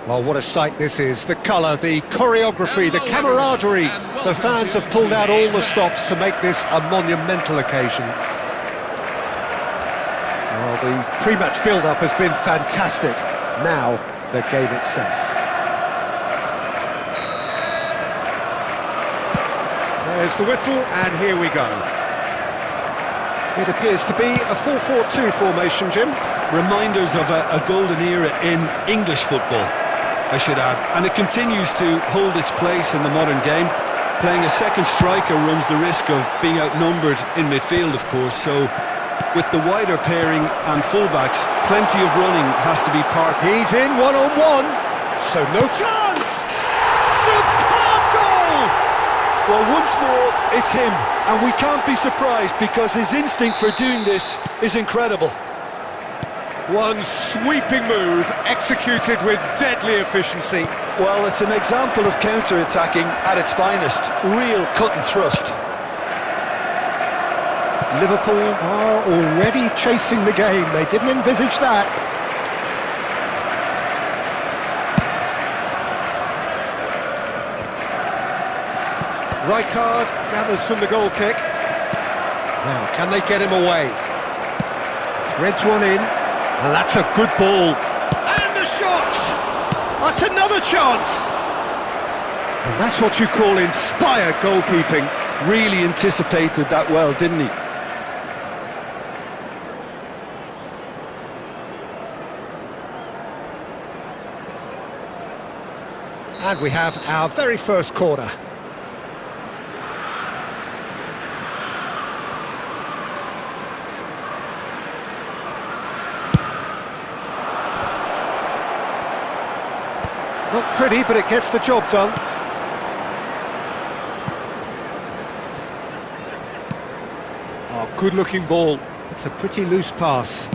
Well, what a sight this is. The colour, the choreography, the camaraderie. The fans have pulled out all the stops to make this a monumental occasion. Well, the pre-match build-up has been fantastic. Now, the game itself. There's the whistle, and here we go. It appears to be a 4-4-2 formation, Jim. Reminders of a golden era in English football, I should add, and it continues to hold its place in the modern game. Playing a second striker runs the risk of being outnumbered in midfield, of course, so with the wider pairing and fullbacks, plenty of running has to be part. He's in one-on-one, so no chance! Superb goal! Well, once more, it's him, and we can't be surprised because his instinct for doing this is incredible. One sweeping move, executed with deadly efficiency. Well, it's an example of counter-attacking at its finest. Real cut and thrust. Liverpool are already chasing the game. They didn't envisage that. Rijkaard gathers from the goal kick. Now, can they get him away? Threads one in. And that's a good ball. And the shot! That's another chance! And that's what you call inspired goalkeeping. Really anticipated that well, didn't he? And we have our very first corner. Not pretty, but it gets the job done. Oh, good-looking ball. It's a pretty loose pass.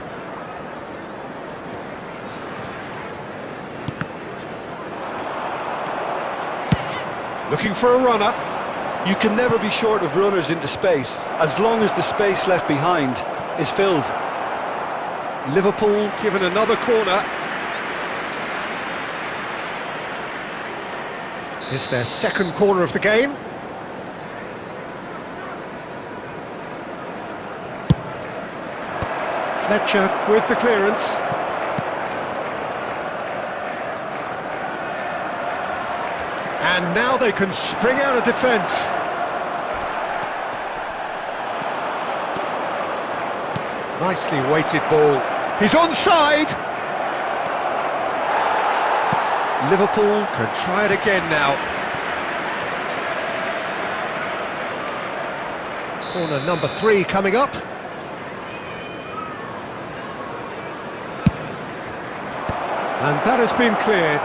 Looking for a runner. You can never be short of runners into space, as long as the space left behind is filled. Liverpool given another corner. It's their second corner of the game. Fletcher with the clearance. And now they can spring out of defence. Nicely weighted ball. He's onside! Liverpool can try it again now. Corner number 3 coming up. And that has been cleared.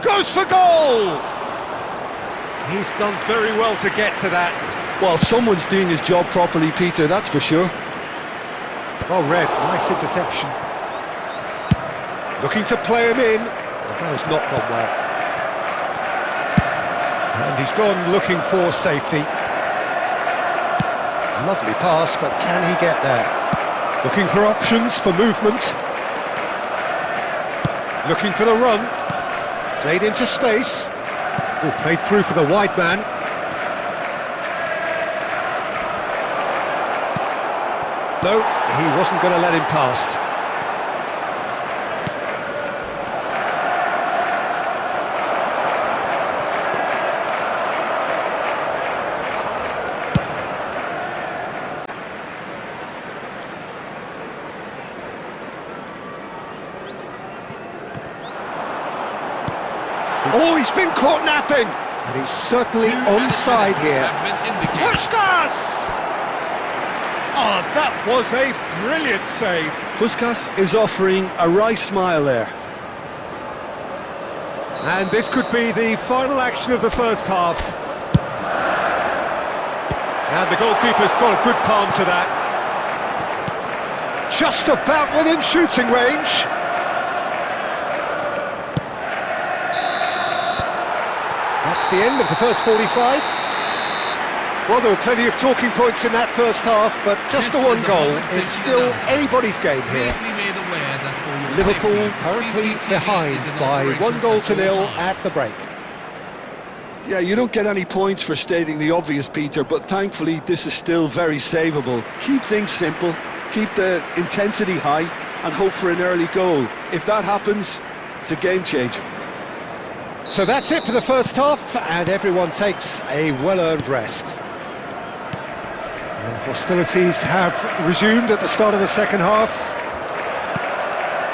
Goes for goal! He's done very well to get to that. Well, someone's doing his job properly, Peter, that's for sure. Well read, nice interception. Looking to play him in, but that has not gone well. And he's gone looking for safety. Lovely pass, but can he get there? Looking for options for movement. Looking for the run. Played into space. Oh, played through for the wide man. No, he wasn't going to let him past. Oh, he's been caught napping! And he's certainly onside here. Puskas! Oh, that was a brilliant save. Puskas is offering a wry smile there. And this could be the final action of the first half. And the goalkeeper's got a good palm to that. Just about within shooting range. That's the end of the first 45. Well, there were plenty of talking points in that first half, but just the one goal. It's still anybody's game here. Please be made aware that for your Liverpool currently behind by 1-0 at the break. Yeah, you don't get any points for stating the obvious, Peter, but thankfully this is still very savable. Keep things simple, keep the intensity high, and hope for an early goal. If that happens, it's a game changer. So that's it for the first half, and everyone takes a well-earned rest. And hostilities have resumed at the start of the second half.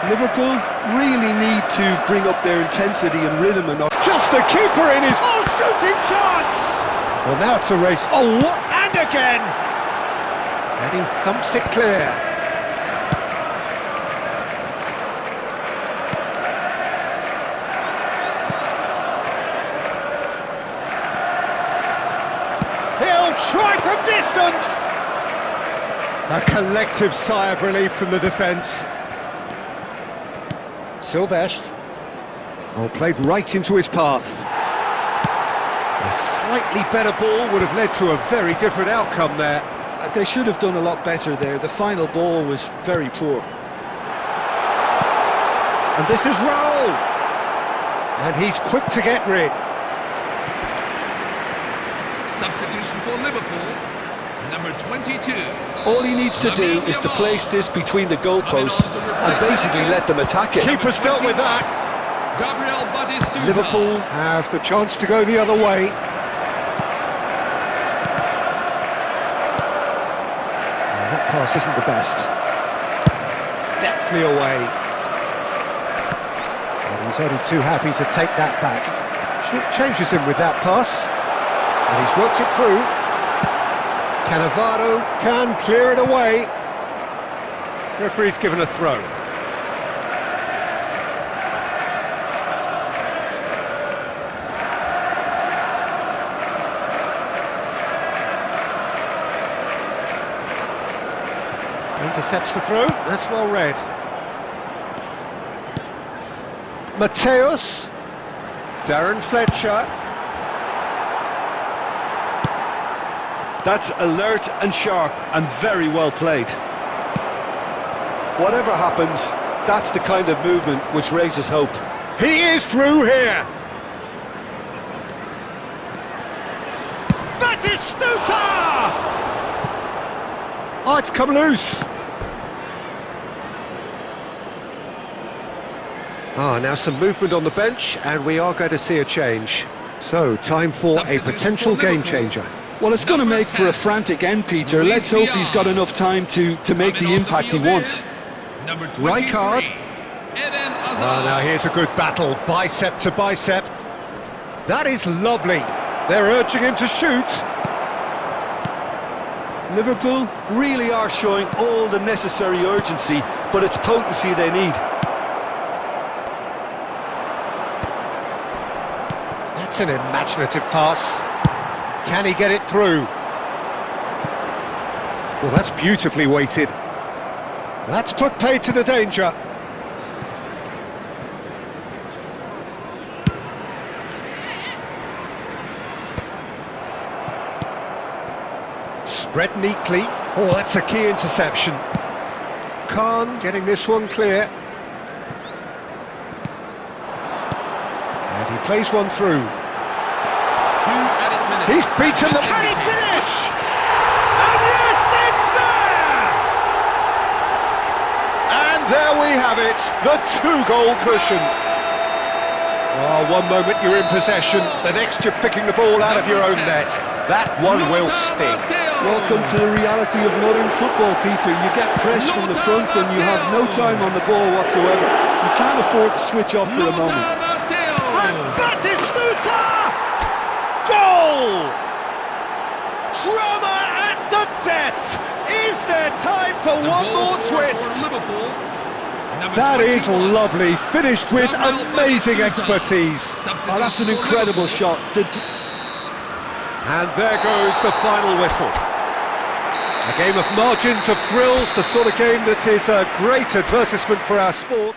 Liverpool really need to bring up their intensity and rhythm enough. Just the keeper in his... Oh, shooting chance! Well, now it's a race. Oh, and again! And he thumps it clear. He'll try from distance! A collective sigh of relief from the defence. Sylvestre. Oh, played right into his path. A slightly better ball would have led to a very different outcome there. They should have done a lot better there. The final ball was very poor. And this is Raul. And he's quick to get rid. Substitution for Liverpool, number 22. All he needs to do is to place this between the goalposts and basically let them attack it. Keeper's dealt with that. Gabriel Batistuta. Liverpool have the chance to go the other way. And that pass isn't the best. Deftly away. And he's only too happy to take that back. Changes him with that pass. And he's worked it through. Cannavaro can clear it away. Referee's given a throw. Intercepts the throw. That's well read. Mateus. Darren Fletcher. That's alert and sharp and very well played. Whatever happens, that's the kind of movement which raises hope. He is through here. Batistuta! Oh, it's come loose. Now some movement on the bench, and we are going to see a change. So, time for a potential game changer. Well, it's going to make for a frantic end, Peter. Let's hope he's got enough time to make the impact he wants. Rijkaard. Now here's a good battle, bicep to bicep. That is lovely. They're urging him to shoot. Liverpool really are showing all the necessary urgency, but it's potency they need. That's an imaginative pass. Can he get it through? Well, that's beautifully weighted. That's put paid to the danger. Spread neatly. Oh, that's a key interception. Khan getting this one clear. And he plays one through. 2 added minutes. He's beaten the... Can he finish? And yes, it's there! And there we have it, the 2-goal cushion. Oh, one moment you're in possession, the next you're picking the ball out of your own net. That one will sting. Welcome to the reality of modern football, Peter. You get pressed from the front and you have no time on the ball whatsoever. You can't afford to switch off for a moment. And Batistuta! Goal! Drama at the death! Is there time for one more twist? That is lovely, finished with amazing expertise. Oh, that's an incredible shot. And there goes the final whistle. A game of margins, of thrills, the sort of game that is a great advertisement for our sport.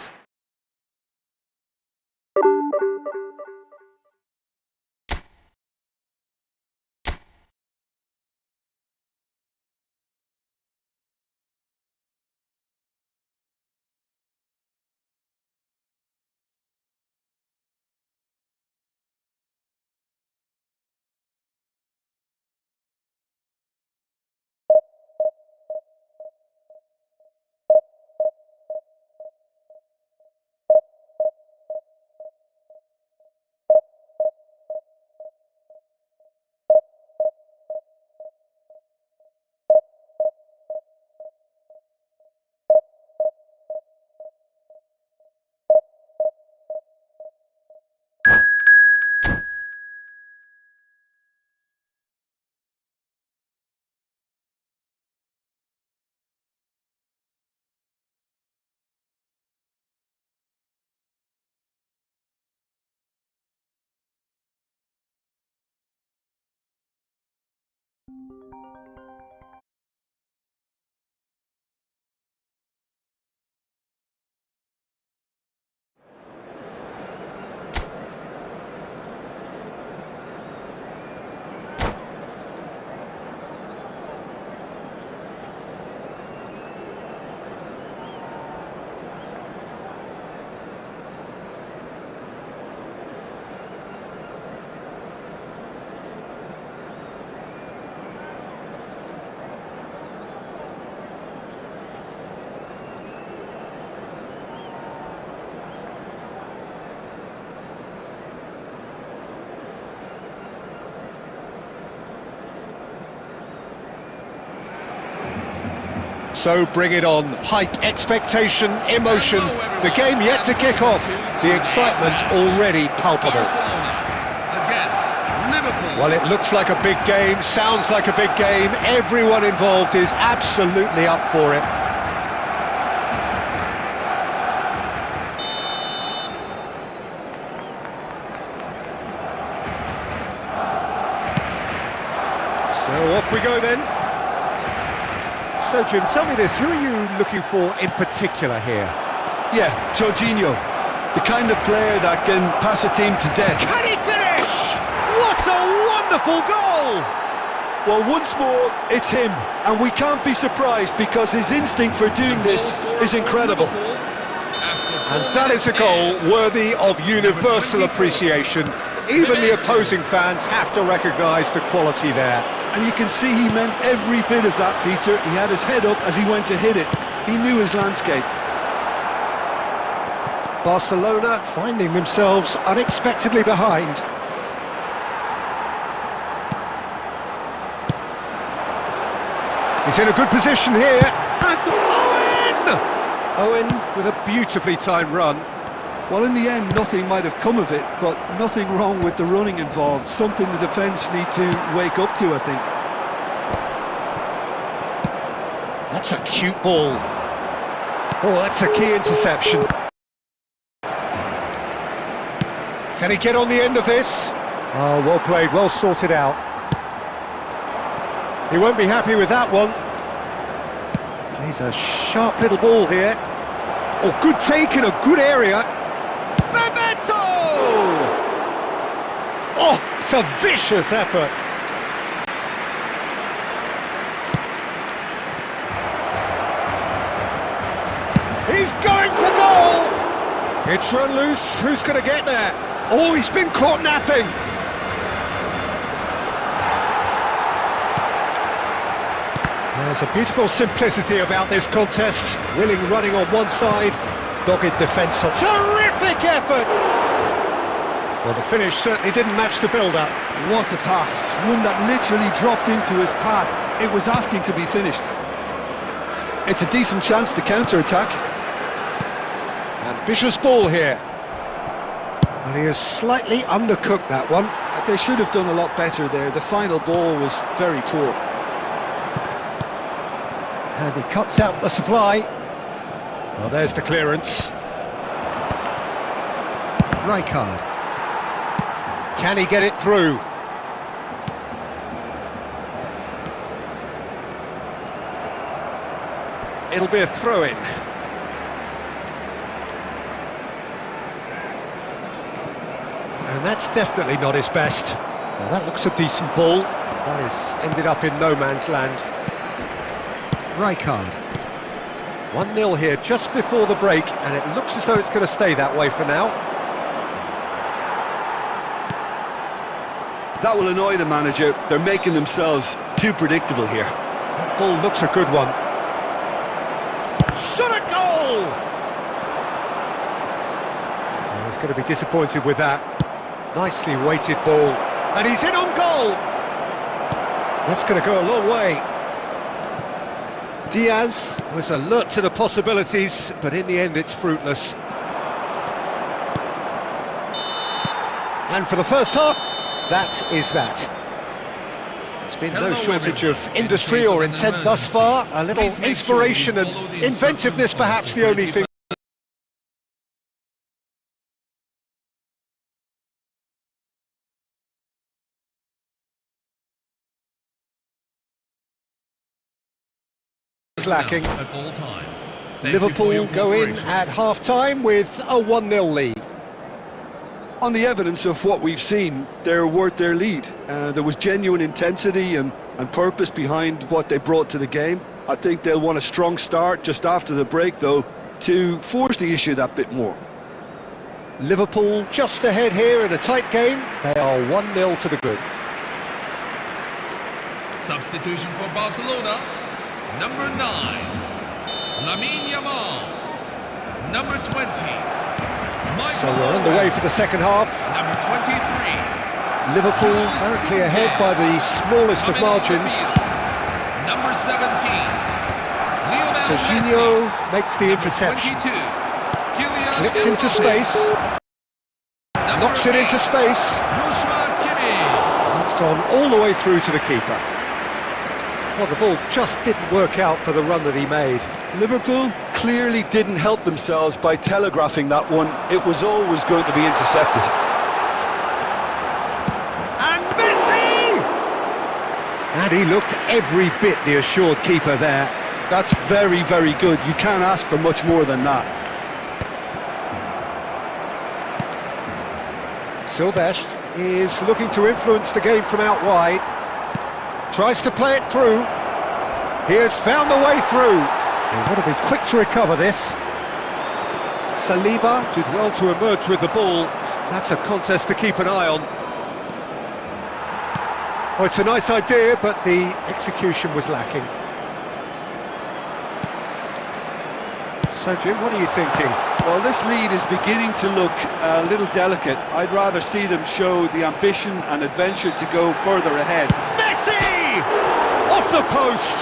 So bring it on. Hike expectation, emotion. The game yet to kick off. The excitement already palpable. Barcelona against Liverpool. Well, it looks like a big game, sounds like a big game. Everyone involved is absolutely up for it. So off we go then. So Jim, tell me this, who are you looking for in particular here? Yeah, Jorginho, the kind of player that can pass a team to death. Can he finish? What a wonderful goal! Well, once more, it's him, and we can't be surprised because his instinct for doing this is incredible. And that is a goal worthy of universal appreciation. Even the opposing fans have to recognise the quality there. And you can see he meant every bit of that, Peter. He had his head up as he went to hit it. He knew his landscape. Barcelona finding themselves unexpectedly behind. He's in a good position here. And Owen with a beautifully timed run. Well, in the end, nothing might have come of it, but nothing wrong with the running involved. Something the defence need to wake up to, I think. That's a cute ball. Oh, that's a key interception. Can he get on the end of this? Oh, well played, well sorted out. He won't be happy with that one. Plays a sharp little ball here. Oh, good take in a good area. Bebeto! Oh, it's a vicious effort. He's going for goal! It's run loose, who's going to get there? Oh, he's been caught napping. There's a beautiful simplicity about this contest. Willing running on one side, dogged defence on... Terrific effort! Well, the finish certainly didn't match the build-up. What a pass. One that literally dropped into his path. It was asking to be finished. It's a decent chance to counter-attack. Ambitious ball here. Well, he has slightly undercooked that one. They should have done a lot better there. The final ball was very poor. And he cuts out the supply. Well, there's the clearance. Rijkaard. Can he get it through? It'll be a throw-in. And that's definitely not his best. Well, that looks a decent ball. That has ended up in no man's land. Rijkaard. 1-0 here just before the break, and it looks as though it's going to stay that way for now. That will annoy the manager. They're making themselves too predictable here. That ball looks a good one. Shot a goal! Well, he's going to be disappointed with that. Nicely weighted ball. And he's in on goal! That's going to go a long way. Diaz was alert to the possibilities, but in the end it's fruitless. And for the first half, that is that. There's been no shortage of industry or intent thus far. A little inspiration and inventiveness perhaps the only thing lacking. At all times. Thank you for Liverpool your go in cooperation. at half-time with a 1-0 lead. On the evidence of what we've seen, they're worth their lead. There was genuine intensity and purpose behind what they brought to the game. I think they'll want a strong start just after the break, though, to force the issue that bit more. Liverpool just ahead here in a tight game. They are 1-0 to the good. Substitution for Barcelona. Number 9. Lamine Yamal. Number 20. Michael So we're underway for the second half. Number 23. Liverpool currently ahead by the smallest of margins. Number 17. Lionel Serginho Messi. makes the Number interception. 22. Kylian Clips into Mbappe. space. Number Knocks it into 8. space. Joshua Kimmich. It's gone all the way through to the keeper. Well, the ball just didn't work out for the run that he made. Liverpool clearly didn't help themselves by telegraphing that one. It was always going to be intercepted. And Messi! And he looked every bit the assured keeper there. That's very, very good. You can't ask for much more than that. Silvestre is looking to influence the game from out wide. Tries to play it through. He has found the way through. They want to be quick to recover this. Saliba did well to emerge with the ball. That's a contest to keep an eye on. Oh, it's a nice idea, but the execution was lacking. So, Jim, what are you thinking? Well, this lead is beginning to look a little delicate. I'd rather see them show the ambition and adventure to go further ahead. Messi! Off the post!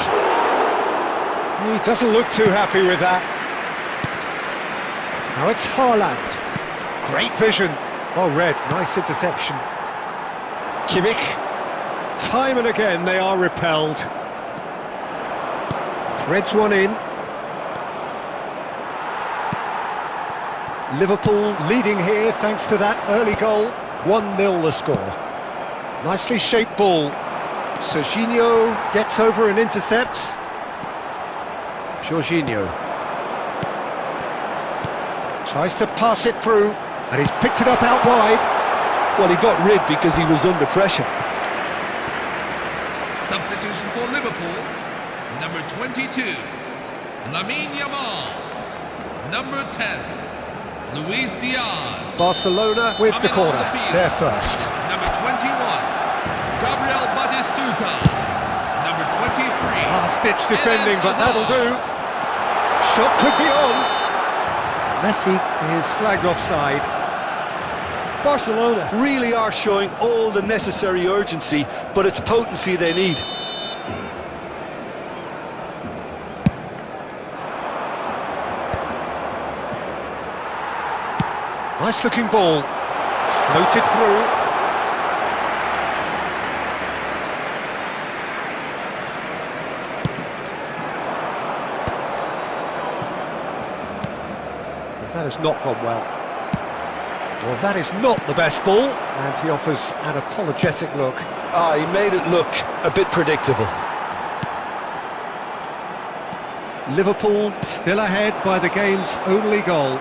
He doesn't look too happy with that. Now it's Haaland. Great vision. Well read, nice interception. Kimmich. Time and again they are repelled. Threads one in. Liverpool leading here thanks to that early goal. 1-0 the score. Nicely shaped ball. Serginho gets over and intercepts. Jorginho tries to pass it through, and he's picked it up out wide. Well, he got rid because he was under pressure. Substitution for Liverpool. Number 22. Lamine Yamal. Number 10. Luis Diaz. Barcelona with the Coming corner, on the field. they're first. Number 21. Gabriel Batistuta. Number 23. Last-ditch defending, but that'll do. Shot could be on. Messi is flagged offside. Barcelona really are showing all the necessary urgency, but it's potency they need. Nice looking ball. Floated through. That has not gone well. Well, that is not the best ball, and he offers an apologetic look. He made it look a bit predictable. Liverpool still ahead by the game's only goal.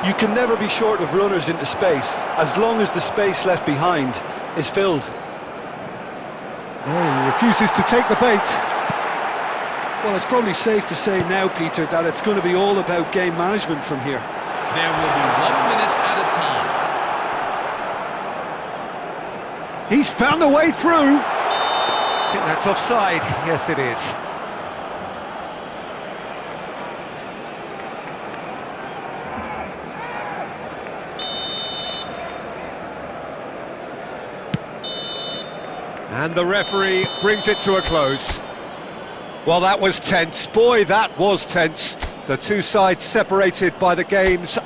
You can never be short of runners into space, as long as the space left behind is filled. Oh, he refuses to take the bait. Well, it's probably safe to say now, Peter, that it's going to be all about game management from here. There will be 1 minute at a time. He's found the way through. I think that's offside. Yes, it is. And the referee brings it to a close. Well, that was tense. Boy, that was tense. The two sides separated by the game's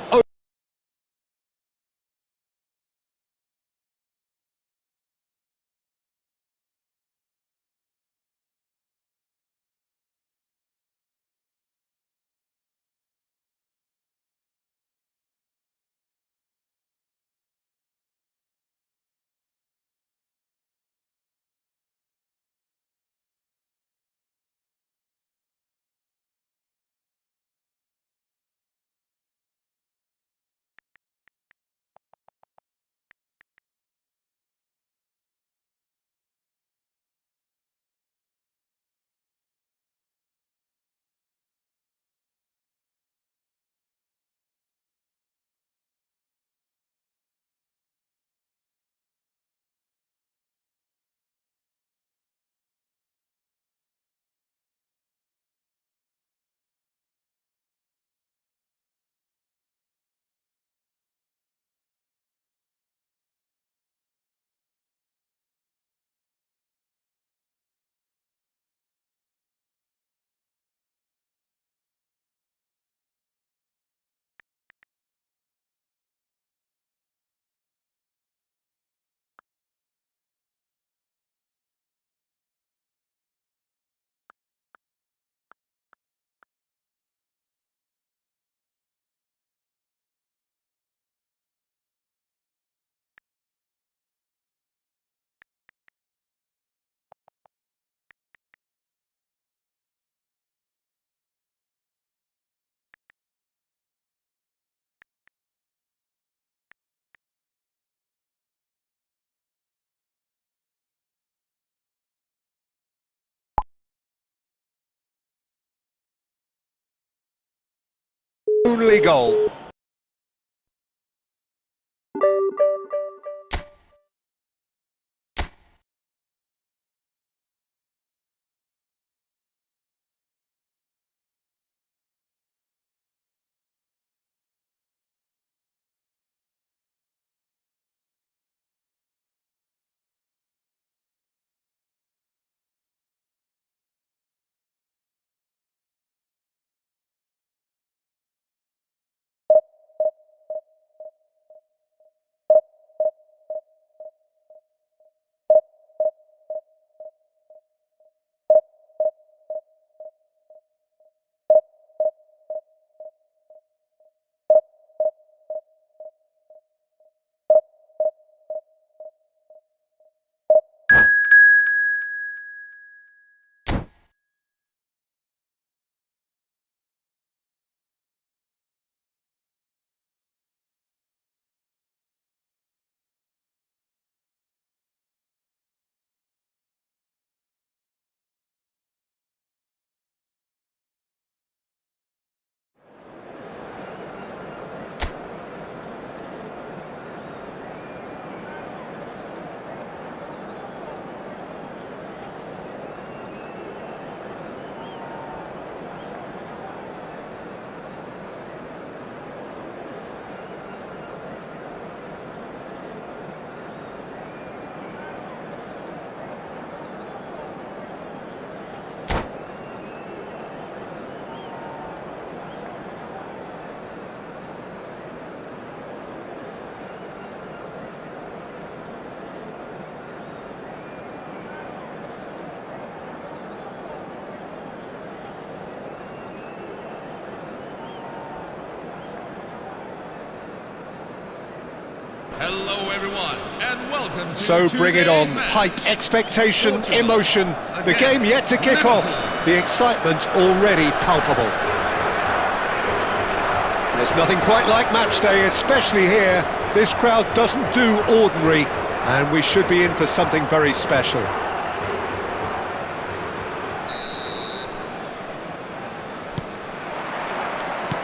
only goal. Hello everyone, and welcome to So bring it on. today's match. Hype, expectation, Portugal emotion. The against game yet to kick off. Liverpool. The excitement already palpable. There's nothing quite like match day, especially here. This crowd doesn't do ordinary, and we should be in for something very special.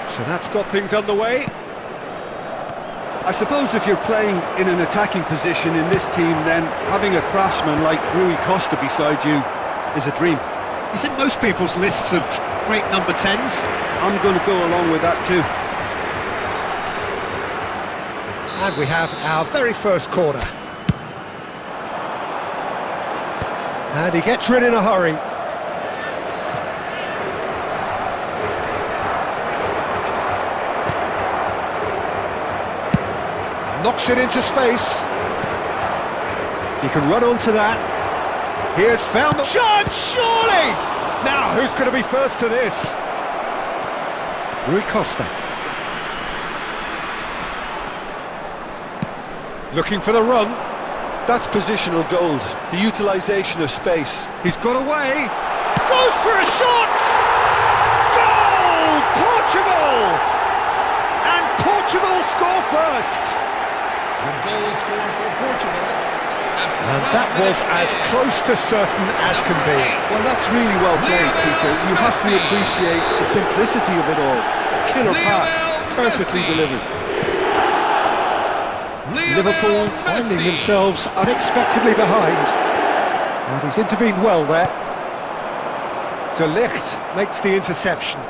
So that's got things underway. I suppose if you're playing in an attacking position in this team, then having a craftsman like Rui Costa beside you is a dream. Is it most people's lists of great number 10s? I'm going to go along with that too. And we have our very first corner. And he gets rid in a hurry. Knocks it into space. He can run onto that. Here's found the shot, surely! Now, who's going to be first to this? Rui Costa. Looking for the run. That's positional gold, the utilisation of space. He's got away. Goes for a shot! Goal! Portugal! And Portugal score first. The goal scored for Portugal. And that was as close to certain as can be. Well, that's really well played, Peter. You have to appreciate the simplicity of it all. Killer pass, perfectly delivered. Liverpool finding themselves unexpectedly behind. And he's intervened well there. De Ligt makes the interception.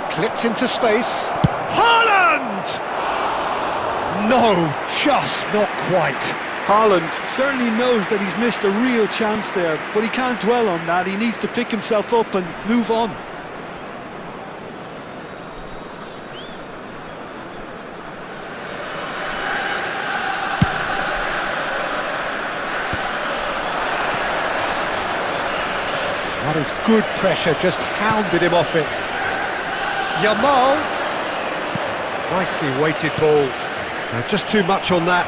Clipped into space. Haaland! No, just not quite. Haaland certainly knows that he's missed a real chance there, but he can't dwell on that. He needs to pick himself up and move on. That is good pressure, just hounded him off it. Yamal. Nicely weighted ball. Just too much on that.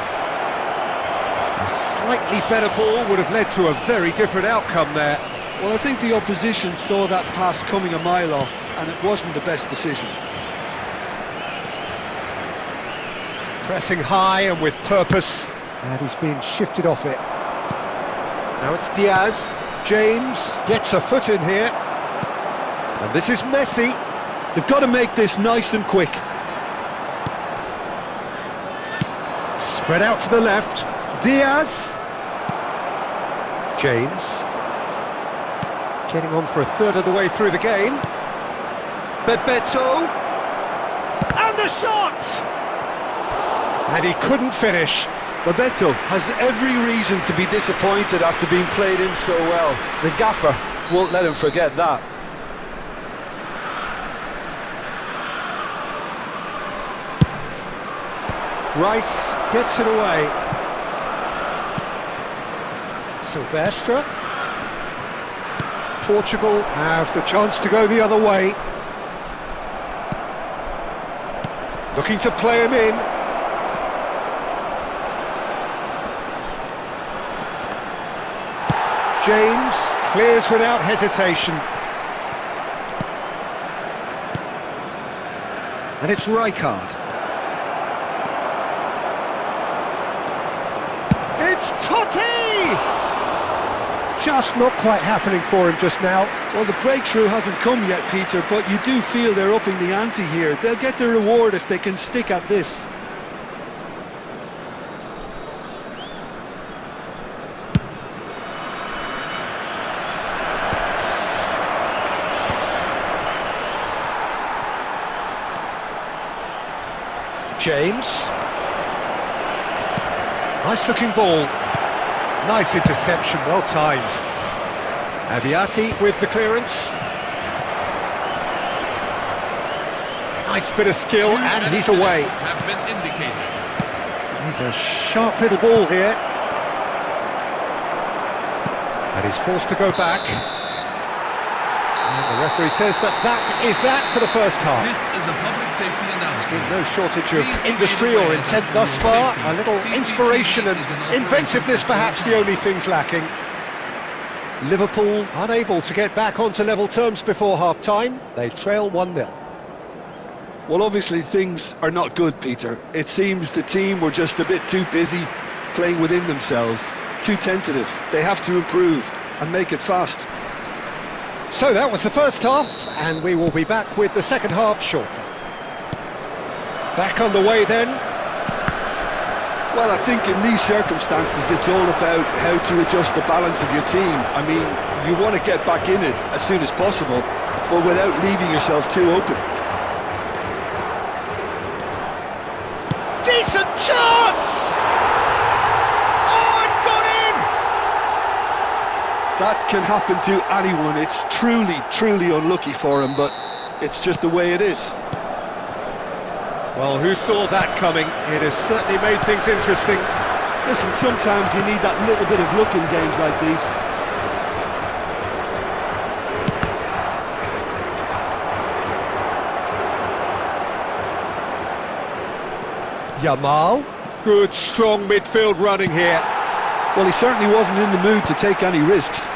A slightly better ball would have led to a very different outcome there. Well, I think the opposition saw that pass coming a mile off, and it wasn't the best decision. Pressing high and with purpose. And he's being shifted off it. Now it's Diaz. James gets a foot in here. And this is Messi. They've got to make this nice and quick. Spread out to the left. Diaz. James. Getting on for a third of the way through the game. Bebeto. And the shot! And he couldn't finish. Bebeto has every reason to be disappointed after being played in so well. The gaffer won't let him forget that. Rice gets it away. Silvestre. Portugal have the chance to go the other way. Looking to play him in. James clears without hesitation. And it's Rijkaard. It's Totti! Just not quite happening for him just now. Well, the breakthrough hasn't come yet, Peter, but you do feel they're upping the ante here. They'll get their reward if they can stick at this. James. Nice looking ball. Nice interception, well timed. Abiati with the clearance. Nice bit of skill, and he's away. Have been indicated. He's a sharp little ball here. And he's forced to go back. And the referee says that is that for the first half. This is a public safety announcement. No shortage of industry or intent thus far. A little inspiration and inventiveness perhaps the only things lacking. Liverpool unable to get back onto level terms before half-time. They trail 1-0. Well, obviously things are not good, Peter. It seems the team were just a bit too busy playing within themselves, too tentative. They have to improve and make it fast. So that was the first half, and we will be back with the second half shortly. Back on the way then. Well, I think in these circumstances it's all about how to adjust the balance of your team. I mean, you want to get back in it as soon as possible, but without leaving yourself too open. Decent chance! Oh, it's gone in! That can happen to anyone. It's truly unlucky for him, but it's just the way it is. Well, who saw that coming? It has certainly made things interesting. Listen, sometimes you need that little bit of luck in games like these. Yamal. Good, strong midfield running here. Well, he certainly wasn't in the mood to take any risks.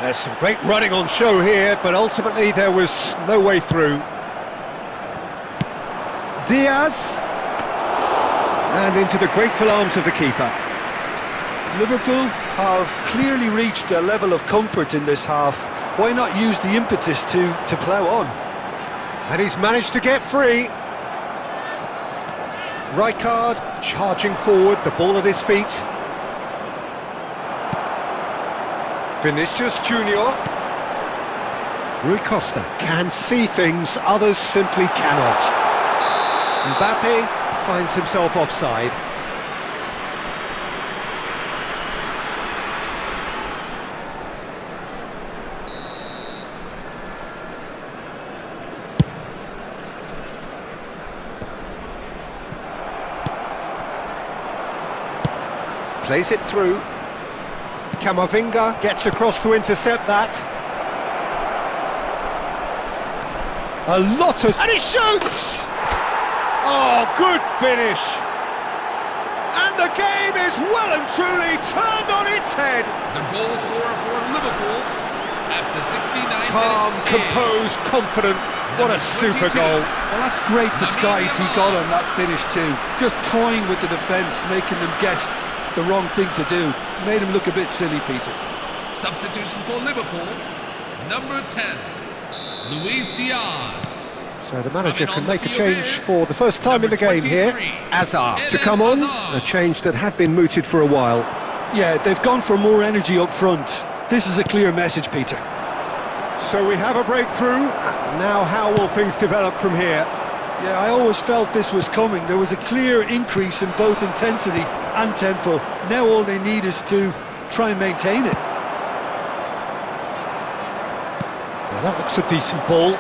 There's some great running on show here, but ultimately there was no way through. Diaz. And into the grateful arms of the keeper. Liverpool have clearly reached a level of comfort in this half. Why not use the impetus to plough on? And he's managed to get free. Rijkaard charging forward, the ball at his feet. Vinicius Junior. Rui Costa can see things others simply cannot. Mbappe finds himself offside. Plays it through. Camavinga gets across to intercept that. A lot of... And he shoots! Oh, good finish! And the game is well and truly turned on its head. The goal scorer for Liverpool after 69 Calm, minutes. composed, confident. What a super goal. Well, that's great disguise he got on that finish too. Just toying with the defence, making them guess the wrong thing to do. Made him look a bit silly, Peter. Substitution for Liverpool, number 10. Luis Diaz. So the manager Coming can on make a the field change is for the first time in the number game here. 23, Azar to Eden come on, Hazard. a change that had been mooted for a while. Yeah, they've gone for more energy up front. This is a clear message, Peter. So we have a breakthrough. Now how will things develop from here? Yeah, I always felt this was coming. There was a clear increase in both intensity and tempo. Now all they need is to try and maintain it. Now that looks a decent ball.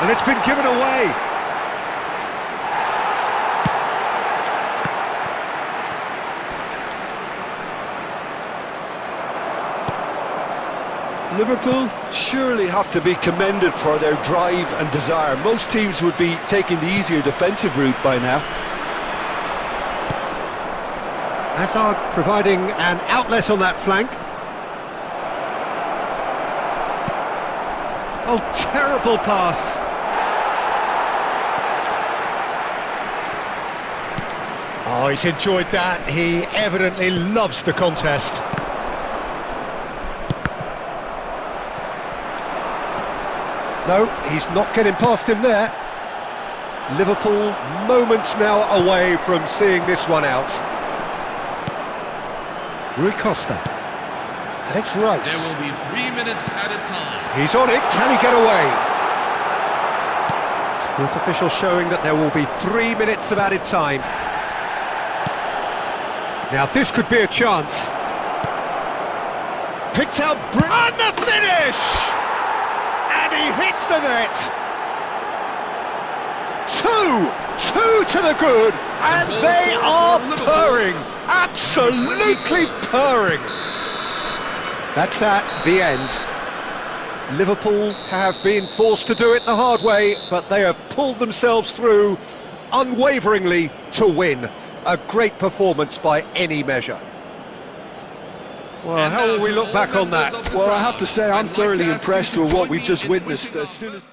And it's been given away. Liverpool surely have to be commended for their drive and desire. Most teams would be taking the easier defensive route by now. Hazard providing an outlet on that flank. Oh, terrible pass. Oh, he's enjoyed that. He evidently loves the contest. No, he's not getting past him there. Liverpool moments now away from seeing this one out. Rui Costa. And it's Rice. There will be 3 minutes at a time. He's on it, can he get away? Fourth official showing that there will be 3 minutes of added time. Now this could be a chance. Picked out, and the finish! And he hits the net! Two to the good, and they are purring! Absolutely purring! That's that, the end. Liverpool have been forced to do it the hard way, but they have pulled themselves through unwaveringly to win. A great performance by any measure. Well, how will we look back on that? Well, I have to say I'm thoroughly impressed with what we've just witnessed. As soon as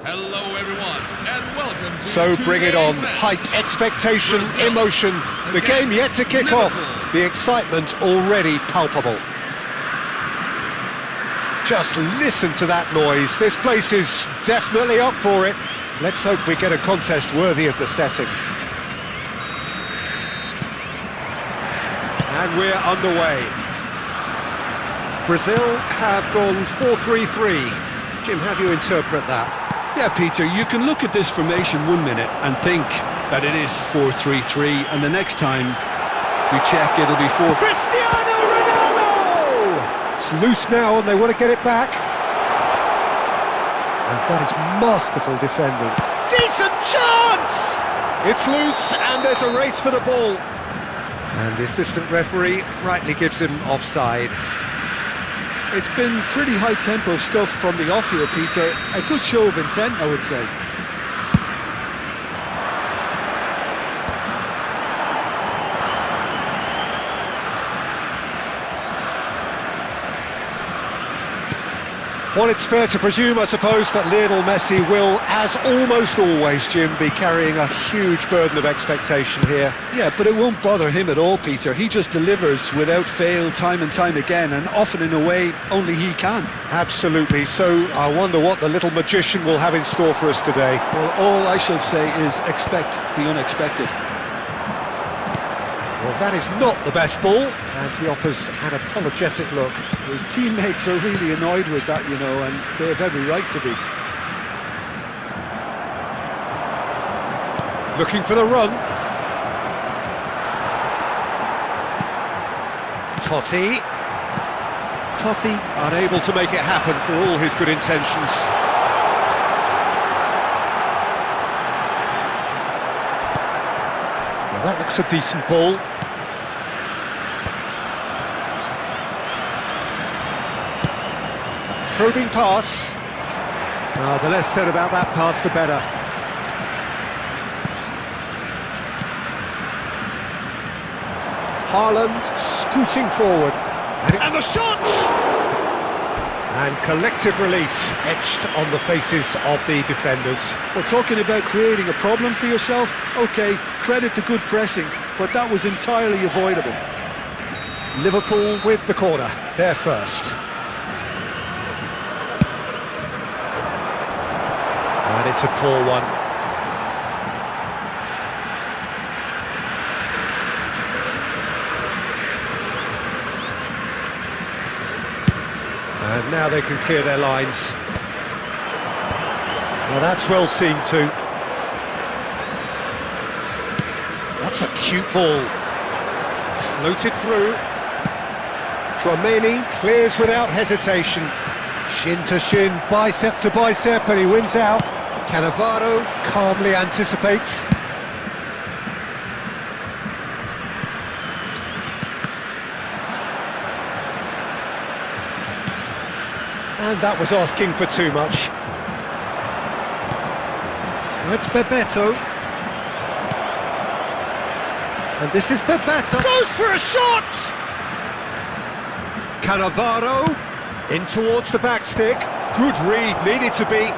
Hello everyone, and welcome to So bring it on. today's match. Hype, expectation, emotion. The game yet to kick off. The excitement already palpable. Just listen to that noise. This place is definitely up for it. Let's hope we get a contest worthy of the setting. And we're underway. Brazil have gone 4-3-3. Jim, how do you interpret that? Yeah, Peter, you can look at this formation 1 minute and think that it is 4-3-3, and the next time we check, it'll be 4. Cristiano Ronaldo! It's loose now and they want to get it back. And that is masterful defending. Decent Chance! It's loose and there's a race for the ball. And the assistant referee rightly gives him offside. It's been pretty high-tempo stuff from the off here, Peter. A good show of intent, I would say. Well, it's fair to presume, I suppose, that Lionel Messi will, as almost always, Jim, be carrying a huge burden of expectation here. Yeah, but it won't bother him at all, Peter. He just delivers without fail time and time again, and often in a way only he can. Absolutely. So I wonder what the little magician will have in store for us today. Well, all I shall say is expect the unexpected. Well, that is not the best ball, and he offers an apologetic look. His teammates are really annoyed with that, you know, and they have every right to be. Looking for the run. Totti. Totti unable to make it happen for all his good intentions. Well, that looks a decent ball. Probing pass. The less said about that pass, the better. Haaland scooting forward. And the shot! And collective relief etched on the faces of the defenders. Well, talking about creating a problem for yourself, OK, credit to good pressing, but that was entirely avoidable. Liverpool with the corner, they're first. And it's a poor one. And now they can clear their lines. Now that's well seen too. That's a cute ball. Floated through. Tchouaméni clears without hesitation. Shin to shin, bicep to bicep, and he wins out. Cannavaro calmly anticipates. And that was asking for too much. Now it's Bebeto. And this is Bebeto. Goes for a shot! Cannavaro in towards the back stick. Good read, needed to be.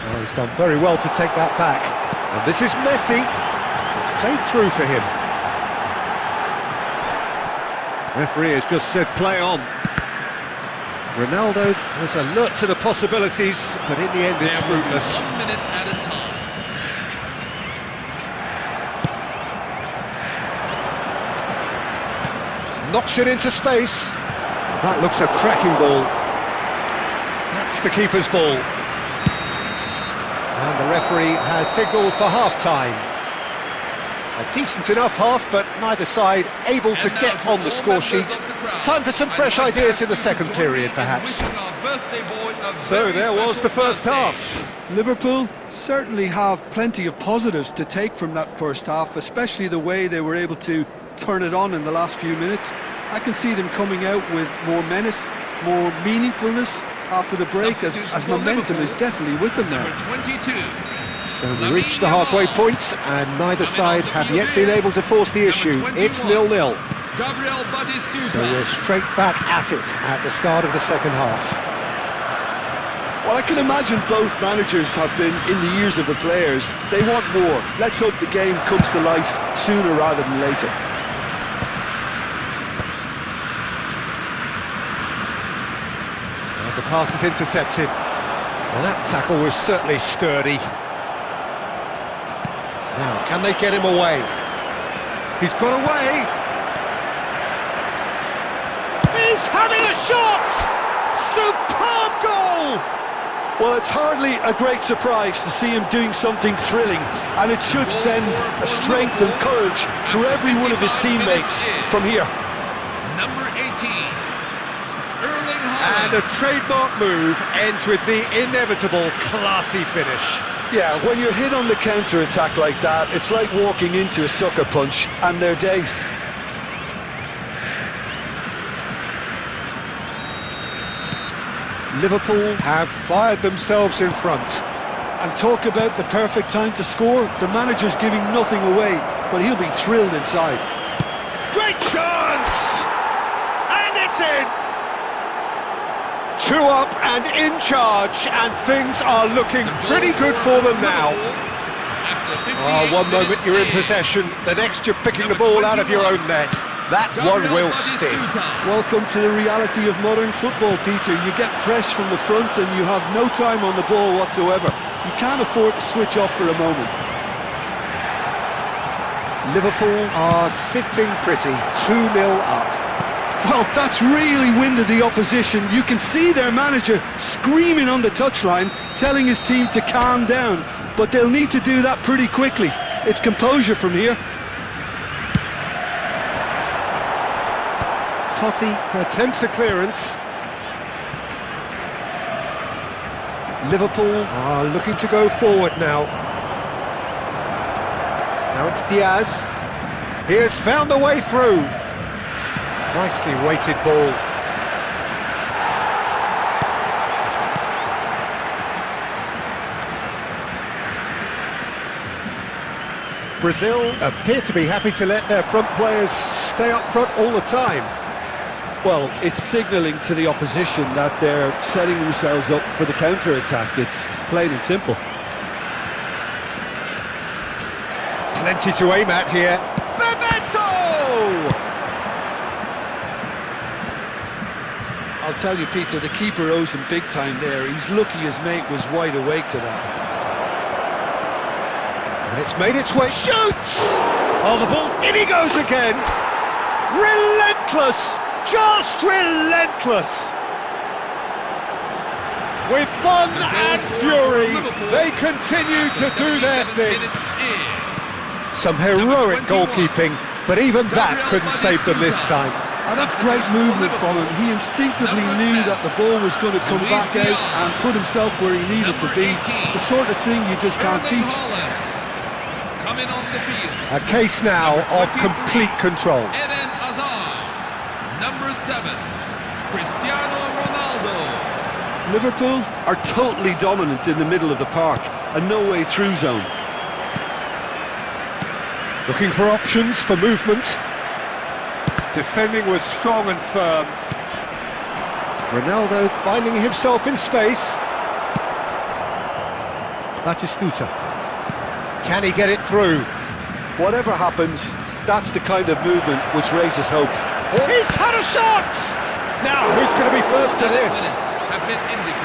Oh, he's done very well to take that back. And this is Messi. It's played through for him. Referee has just said play on. Ronaldo was alert to the possibilities, but in the end it's fruitless. 1 minute at a time. Knocks it into space. That looks a cracking ball. That's the keeper's ball. And the referee has signalled for half-time. A decent enough half, but neither side able to get on the score sheet. Time for some fresh ideas in the second period, perhaps. So there was the first half. Liverpool certainly have plenty of positives to take from that first half, especially the way they were able to turn it on in the last few minutes. I can see them coming out with more menace, more meaningfulness after the break, as momentum is definitely with them now. 22. So we reached the halfway point, and neither side have yet been able to force the issue. It's 0-0. So we're straight back at it at the start of the second half. Well, I can imagine both managers have been in the ears of the players. They want more. Let's hope the game comes to life sooner rather than later. And the pass is intercepted. Well, that tackle was certainly sturdy. Now, can they get him away? He's got away! He's having a shot! Superb goal! Well, it's hardly a great surprise to see him doing something thrilling, and it should send a strength and courage through every one of his teammates from here. Number 18. Erling And Haaland. a trademark move ends with the inevitable classy finish. Yeah, when you're hit on the counter-attack like that, it's like walking into a sucker punch, and they're dazed. Liverpool have fired themselves in front. And talk about the perfect time to score. The manager's giving nothing away, but he'll be thrilled inside. Great chance! And it's in! 2 up and in charge, and things are looking pretty good for them now. Oh, one moment you're in possession, the next you're picking the ball out of your own net. That one will sting. Welcome to the reality of modern football, Peter. You get pressed from the front and you have no time on the ball whatsoever. You can't afford to switch off for a moment. Liverpool are sitting pretty, 2-0 up. Well, that's really winded the opposition. You can see their manager screaming on the touchline, telling his team to calm down. But they'll need to do that pretty quickly. It's composure from here. Totti attempts a clearance. Liverpool are looking to go forward now. Now it's Diaz. He has found the way through. Nicely weighted ball. Brazil appear to be happy to let their front players stay up front all the time. Well, it's signalling to the opposition that they're setting themselves up for the counter-attack. It's plain and simple. Plenty to aim at here. Bebeto! I'll tell you, Peter, the keeper owes him big time there. He's lucky his mate was wide awake to that. And it's made its way. Shoots! Oh, the ball. In he goes again. Relentless! Just relentless! With fun and fury, they continue to do their thing. Some heroic goalkeeping, but even that couldn't save them this time. Oh, that's great movement from him. He instinctively knew that the ball was going to come back out and put himself where he needed to be. The sort of thing you just can't teach. Coming on the field. A case now of complete control. Eden Hazard. Number 7, Cristiano Ronaldo. Liverpool are totally dominant in the middle of the park, a no-way through zone. Looking for options for movement. Defending was strong and firm. Ronaldo finding himself in space. Batistuta. Can he get it through? Whatever happens, that's the kind of movement which raises hope. He's had a shot! Now, who's going to be first to this? Have been indicated.